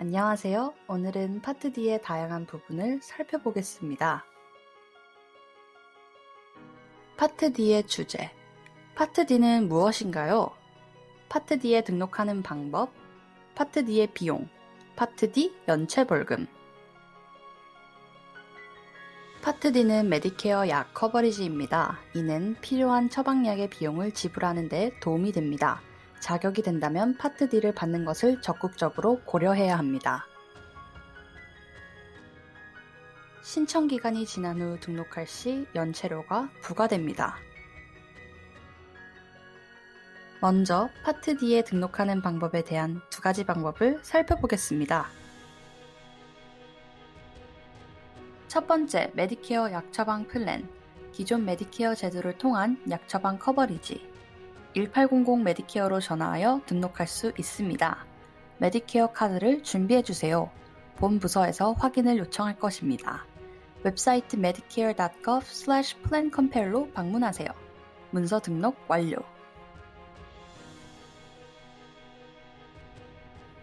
안녕하세요. 오늘은 파트 D의 다양한 부분을 살펴보겠습니다. 파트 D의 주제. 파트 D는 무엇인가요? 파트 D에 등록하는 방법, 파트 D의 비용, 파트 D 연체 벌금. 파트 D는 메디케어 약 커버리지입니다. 이는 필요한 처방약의 비용을 지불하는 데 도움이 됩니다. 자격이 된다면 파트 D를 받는 것을 적극적으로 고려해야 합니다. 신청 기간이 지난 후 등록할 시 연체료가 부과됩니다. 먼저 파트 D에 등록하는 방법에 대한 두 가지 방법을 살펴보겠습니다. 첫 번째, 메디케어 약처방 플랜. 기존 메디케어 제도를 통한 약처방 커버리지. 1800 메디케어로 전화하여 등록할 수 있습니다. 메디케어 카드를 준비해주세요. 본 부서에서 확인을 요청할 것입니다. 웹사이트 medicare.gov/plan-compare로 방문하세요. 문서 등록 완료.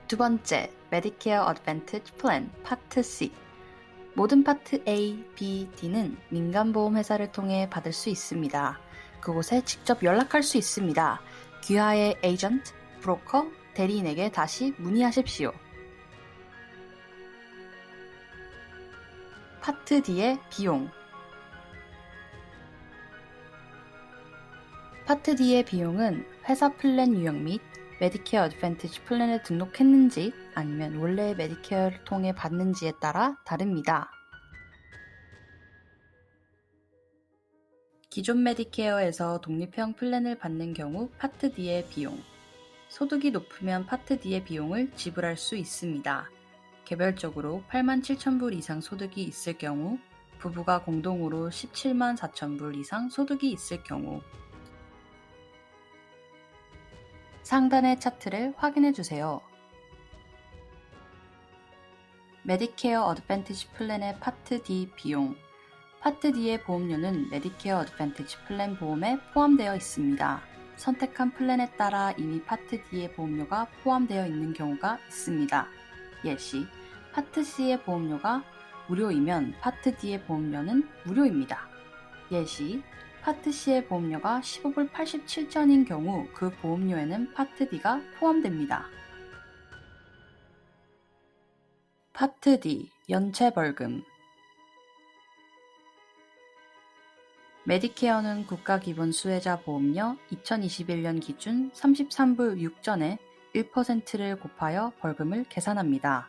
두 번째, 메디케어 어드밴티지 플랜 파트 C. 모든 파트 A, B, D는 민간보험 회사를 통해 받을 수 있습니다. 그곳에 직접 연락할 수 있습니다. 귀하의 에이전트, 브로커, 대리인에게 다시 문의하십시오. 파트 D의 비용. 파트 D의 비용은 회사 플랜 유형 및 메디케어 어드밴티지 플랜에 등록했는지 아니면 원래의 메디케어를 통해 받는지에 따라 다릅니다. 기존 메디케어에서 독립형 플랜을 받는 경우 파트 D의 비용. 소득이 높으면 파트 D의 비용을 지불할 수 있습니다. 개별적으로 87,000불 이상 소득이 있을 경우, 부부가 공동으로 17만 4천불 이상 소득이 있을 경우. 상단의 차트를 확인해 주세요. 메디케어 어드밴티지 플랜의 파트 D 비용. 파트 D의 보험료는 메디케어 어드밴티지 플랜 보험에 포함되어 있습니다. 선택한 플랜에 따라 이미 파트 D의 보험료가 포함되어 있는 경우가 있습니다. 예시, 파트 C의 보험료가 무료이면 파트 D의 보험료는 무료입니다. 예시, 파트 C의 보험료가 15불 87전인 경우 그 보험료에는 파트 D가 포함됩니다. 파트 D, 연체 벌금. 메디케어는 국가기본수혜자 보험료 2021년 기준 33불 6전에 1%를 곱하여 벌금을 계산합니다.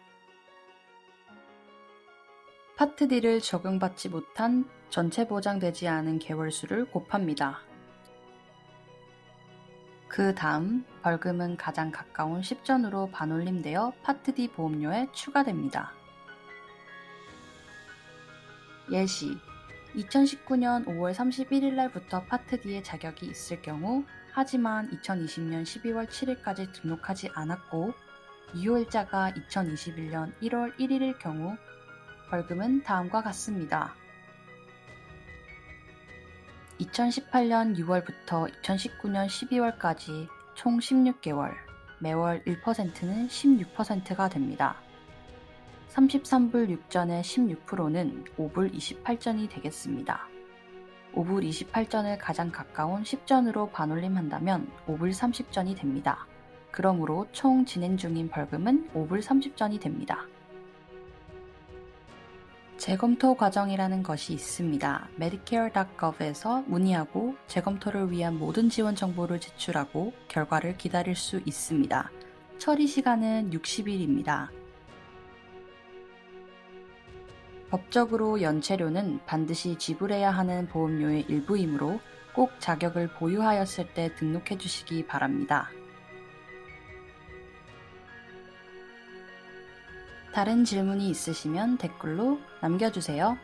파트 D를 적용받지 못한 전체 보장되지 않은 개월수를 곱합니다. 그 다음 벌금은 가장 가까운 10전으로 반올림되어 파트 D 보험료에 추가됩니다. 예시, 2019년 5월 31일 날부터 파트 D의 자격이 있을 경우 하지만 2020년 12월 7일까지 등록하지 않았고 유효일자가 2021년 1월 1일일 경우 벌금은 다음과 같습니다. 2018년 6월부터 2019년 12월까지 총 16개월, 매월 1%는 16%가 됩니다. 33불 6전의 16%는 5불 28전이 되겠습니다. 5불 28전을 가장 가까운 10전으로 반올림한다면 5불 30전이 됩니다. 그러므로 총 진행 중인 벌금은 5불 30전이 됩니다. 재검토 과정이라는 것이 있습니다. medicare.gov에서 문의하고 재검토를 위한 모든 지원 정보를 제출하고 결과를 기다릴 수 있습니다. 처리 시간은 60일입니다. 법적으로 연체료는 반드시 지불해야 하는 보험료의 일부이므로 꼭 자격을 보유하였을 때 등록해 주시기 바랍니다. 다른 질문이 있으시면 댓글로 남겨주세요.